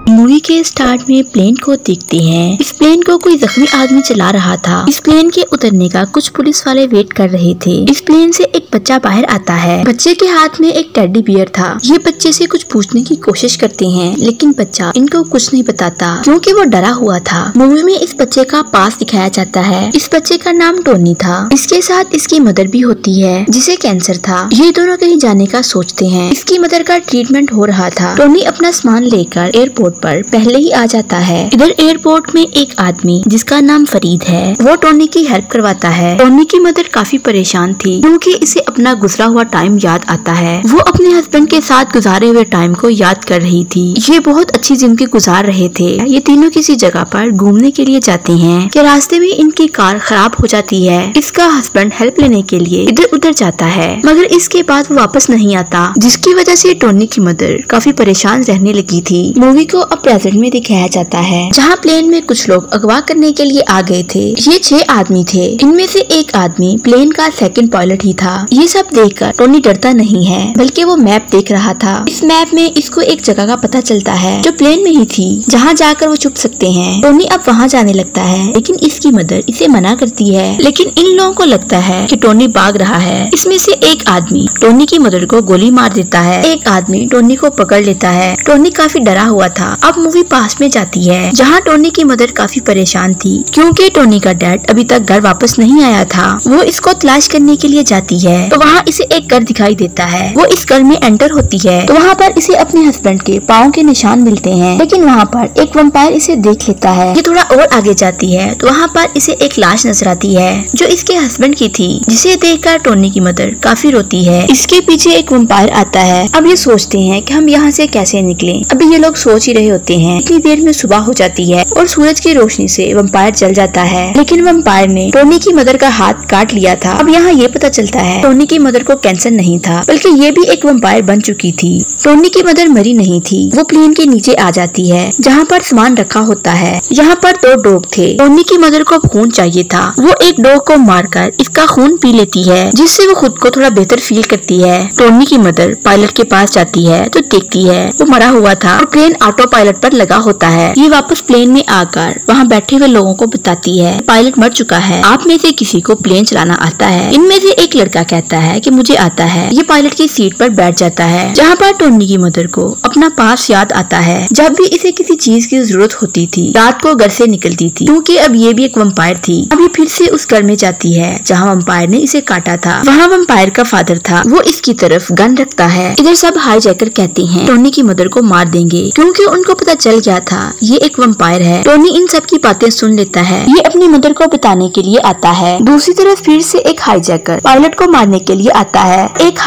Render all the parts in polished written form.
Movie के start में plane को देखते हैं। इस प्लेन को कोई जख्मी आदमी चला रहा था। इस प्लेन के उतरने का कुछ पुलिस वाले वेट कर रहे थे। इस प्लेन से एक बच्चा बाहर आता है। बच्चे के हाथ में एक टेडी बियर था। ये बच्चे से कुछ पूछने की कोशिश करते हैं, लेकिन बच्चा इनको कुछ नहीं बताता क्योंकि वो डरा हुआ था। मूवी में इस बच्चे का पास दिखाया जाता है। इस बच्चे का नाम टोनी था। इसके साथ इसकी मदर भी होती है जिसे कैंसर था। ये दोनों कहीं जाने का सोचते हैं। इसकी मदर का ट्रीटमेंट हो रहा था। टोनी अपना सामान लेकर एयरपोर्ट पर पहले ही आ जाता है। इधर एयरपोर्ट में एक आदमी जिसका नाम फरीद है, वो टोनी की हेल्प करवाता है। टोनी की मदर काफी परेशान थी क्योंकि इसे अपना गुजरा हुआ टाइम याद आता है। वो अपने हस्बैंड के साथ गुजारे हुए टाइम को याद कर रही थी। ये बहुत अच्छी जिंदगी गुजार रहे थे। ये तीनों किसी जगह पर घूमने के लिए जाते हैं कि रास्ते में इनकी कार खराब हो जाती है। इसका हस्बैंड हेल्प लेने के लिए इधर उधर जाता है, मगर इसके बाद वो वापस नहीं आता, जिसकी वजह से टोनी की मदर काफी परेशान रहने लगी थी। मूवी को अब प्रेजेंट में दिखाया जाता है, जहाँ प्लेन में कुछ लोग अगवा करने के लिए आ गए थे। ये 6 आदमी थे। इनमें से एक आदमी प्लेन का सेकंड पायलट ही था। ये सब देखकर टोनी डरता नहीं है, बल्कि वो मैप देख रहा था। इस मैप में इसको एक जगह का पता चलता है जो प्लेन में ही थी, जहाँ जाकर वो छुप सकते हैं। टोनी अब वहाँ जाने लगता है, लेकिन इसकी मदर इसे मना करती है। लेकिन इन लोगों को लगता है कि टोनी भाग रहा है। इसमें से एक आदमी टोनी की मदर को गोली मार देता है। एक आदमी टोनी को पकड़ लेता है। टोनी काफी डरा हुआ था। अब मूवी पास में जाती है, जहाँ टोनी की मदर काफी परेशान थी क्योंकि टोनी का डैड अभी तक घर वापस नहीं आया था। वो इसको तलाश करने के लिए जाती है, तो वहाँ इसे एक घर दिखाई देता है। वो इस घर में एंटर होती है, तो वहाँ पर इसे अपने हस्बैंड के पाँव के निशान मिलते हैं। लेकिन वहाँ पर एक वैम्पायर इसे देख लेता है। ये थोड़ा और आगे जाती है, तो वहाँ पर इसे एक लाश नजर आती है जो इसके हस्बैंड की थी, जिसे देखकर टोनी की मदर काफी रोती है। इसके पीछे एक वैम्पायर आता है। अब ये सोचते हैं कि हम यहाँ से कैसे निकलें। अभी ये लोग सोच ही रहे होते हैं। इतनी देर में सुबह हो जाती है और सूरज की रोशनी से वैम्पायर जल जाता है। लेकिन वैम्पायर ने टोनी की मदर का हाथ काट लिया था। अब यहाँ ये पता चलता है टोनी की मदर को कैंसर नहीं था, बल्कि ये भी एक वैम्पायर बन चुकी थी। टोनी की मदर मरी नहीं थी। वो प्लेन के नीचे आ जाती है, जहाँ पर सामान रखा होता है। यहाँ पर 2 डॉग थे। टोनी की मदर को खून चाहिए था। वो एक डॉग को मारकर इसका खून पी लेती है, जिससे वो खुद को थोड़ा बेहतर फील करती है। टोनी की मदर पायलट के पास जाती है तो देखती है वो मरा हुआ था और प्लेन ऑटो पायलट पर लगा होता है। ये वापस प्लेन में आकर वहाँ बैठे हुए लोगों को बताती है पायलट मर चुका है। आप में से किसी को प्लेन चलाना आता है? इनमें से एक लड़का कहता है कि मुझे आता है। ये पायलट की सीट पर बैठ जाता है, जहाँ पर टोनी की मदर को अपना पास याद आता है। जब भी इसे किसी चीज की जरूरत होती थी, रात को घर से निकलती थी, क्योंकि अब ये भी एक वैम्पायर थी। अभी फिर से उस घर में जाती है जहाँ वैम्पायर ने इसे काटा था। वहाँ वैम्पायर का फादर था। वो इसकी तरफ गन रखता है। इधर सब हाईजैकर कहते हैं टोनी की मदर को मार देंगे, क्योंकि उनको पता चल गया था ये एक वैम्पायर है। टोनी इन सब की बातें सुन लेता है। ये अपनी मदर को बताने के लिए आता है। दूसरी तरफ फिर से एक हाईजैकर पायलट को मारने के लिए आता है। एक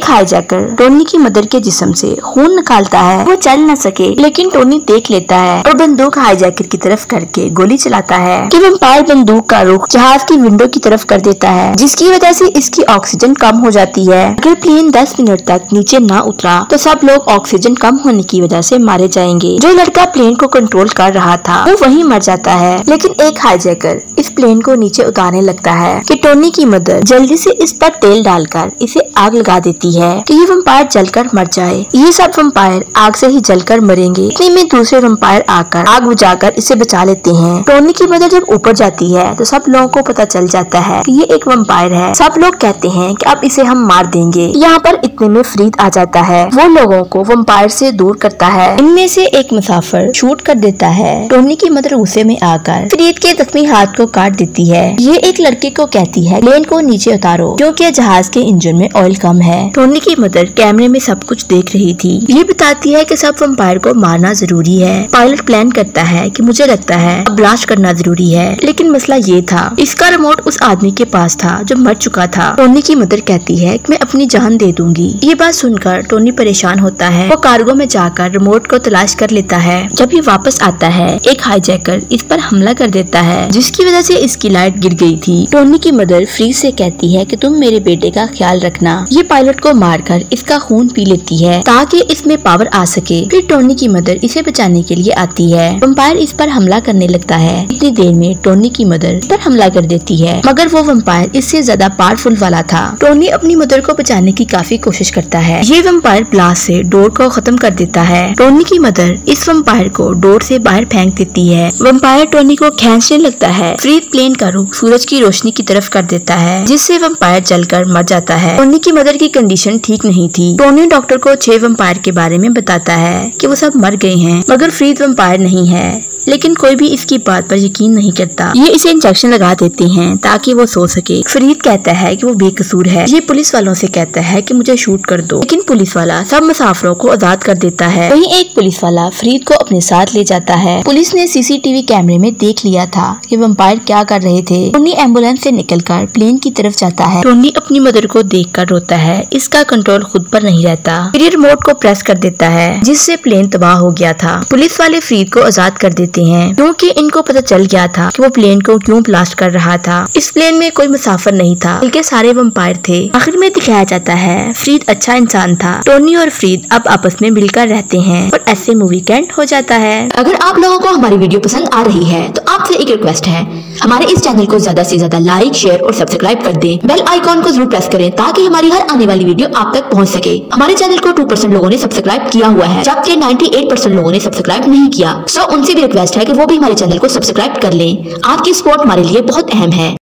हाईजैकर टोनी की मदर के जिस्म से खून निकालता है। वो चल न सके, लेकिन टोनी देख लेता है और बंदूक हाईजैकर की तरफ करके गोली चलाता है कि वैम्पायर बंदूक का रुख जहाज की विंडो की तरफ कर देता है, जिसकी वजह से इसकी ऑक्सीजन कम हो जाती है। अगर प्लेन 10 मिनट तक नीचे ना उतरा तो सब लोग ऑक्सीजन कम होने की वजह से मारे जाएंगे। जो लड़का प्लेन को कंट्रोल कर रहा था वो वहीं मर जाता है। लेकिन एक हाईजैकर इस प्लेन को नीचे उतारने लगता है कि टोनी की मदर जल्दी से इस पर तेल डालकर इसे आग लगा देती है कि ये वैम्पायर जलकर मर जाए। ये सब वैम्पायर आग से ही जलकर मरेंगे। इतने में दूसरे वैम्पायर आकर आग बुझाकर इसे बचा लेते हैं। टोनी की मदर जब ऊपर जाती है तो सब लोगों को पता चल जाता है कि ये एक वैम्पायर है। सब लोग कहते हैं कि अब इसे हम मार देंगे। यहाँ पर इतने में फरीद आ जाता है। वो लोगों को वैम्पायर से दूर करता है। इनमें से एक मुसाफिर शूट कर देता है। टोनी की मदर गुस्से में आकर फरीद के जख्मी हाथ को काट देती है। ये एक लड़के को कहती है प्लेन को नीचे उतारो, क्योंकि जहाज के इंजन में ऑयल कम है। टोनी की मदर कैमरे में सब कुछ देख रही थी। ये बताती है कि सब वैम्पायर को मारना जरूरी है। पायलट प्लान करता है कि मुझे लगता है अब ब्लास्ट करना जरूरी है, लेकिन मसला ये था इसका रिमोट उस आदमी के पास था जो मर चुका था। टोनी की मदर कहती है कि मैं अपनी जान दे दूंगी। ये बात सुनकर टोनी परेशान होता है। वो कार्गो में जाकर रिमोट को तलाश कर लेता है। जब ये वापस आता है एक हाईजैकर इस पर हमला कर देता है, जिसकी वजह से इसकी लाइट गिर गई थी। टोनी की मदर फ्रीज से कहती है कि तुम मेरे बेटे का ख्याल रखना। ये पायलट को मारकर इसका खून पी लेती है ताकि इसमें पावर आ सके। फिर टोनी की मदर इसे बचाने के लिए आती है। वैम्पायर इस पर हमला करने लगता है। इतनी देर में टोनी की मदर इस पर हमला कर देती है, मगर वो वैम्पायर इससे ज्यादा पावरफुल वाला था। टोनी अपनी मदर को बचाने की काफी कोशिश करता है। ये वैम्पायर ब्लास्ट से डोर को खत्म कर देता है। है। टोनी की मदर इस वम्पायर को डोर से बाहर फेंक देती है। वम्पायर टोनी को खींचने लगता है। फ्रीद प्लेन का रुख सूरज की रोशनी की तरफ कर देता है, जिससे वम्पायर जलकर मर जाता है। टोनी की मदर की कंडीशन ठीक नहीं थी। टोनी डॉक्टर को 6 वम्पायर के बारे में बताता है कि वो सब मर गए हैं, मगर फ्रीद वम्पायर नहीं है। लेकिन कोई भी इसकी बात पर यकीन नहीं करता। ये इसे इंजेक्शन लगा देते हैं ताकि वो सो सके। फ्रीद कहता है कि वो बेकसूर है। ये पुलिस वालों से कहता है कि मुझे शूट कर दो, लेकिन पुलिस वाला सब मुसाफिरों को आजाद कर देता है। वहीं एक पुलिस वाला फ्रीद को अपने साथ ले जाता है। पुलिस ने सीसीटीवी कैमरे में देख लिया था कि वम्पायर क्या कर रहे थे। टोनी एम्बुलेंस से निकलकर प्लेन की तरफ जाता है। टोनी अपनी मदर को देखकर रोता है। इसका कंट्रोल खुद पर नहीं रहता। फिर ये रिमोट को प्रेस कर देता है, जिससे प्लेन तबाह हो गया था। पुलिस वाले फ्रीद को आजाद कर देते हैं, क्योंकि इनको पता चल गया था कि वो प्लेन को क्यों ब्लास्ट कर रहा था। इस प्लेन में कोई मुसाफिर नहीं था, बल्कि सारे वम्पायर थे। आखिर में दिखाया जाता है फ्रीद अच्छा इंसान था। टोनी और फ्रीद अब आपस में मिलकर रहते हैं और ऐसे मूवी का एंड हो जाता है। अगर आप लोगों को हमारी वीडियो पसंद आ रही है तो आपसे एक रिक्वेस्ट है, हमारे इस चैनल को ज्यादा से ज्यादा लाइक, शेयर और सब्सक्राइब कर दें। बेल आइकॉन को जरूर प्रेस करें ताकि हमारी हर आने वाली वीडियो आप तक पहुंच सके। हमारे चैनल को 2% लोगों ने सब्सक्राइब किया हुआ है, जबकि 98% लोगों ने सब्सक्राइब नहीं किया। सो उनसे भी रिक्वेस्ट है कि वो भी हमारे चैनल को सब्सक्राइब कर लें। आपकी सपोर्ट हमारे लिए बहुत अहम है।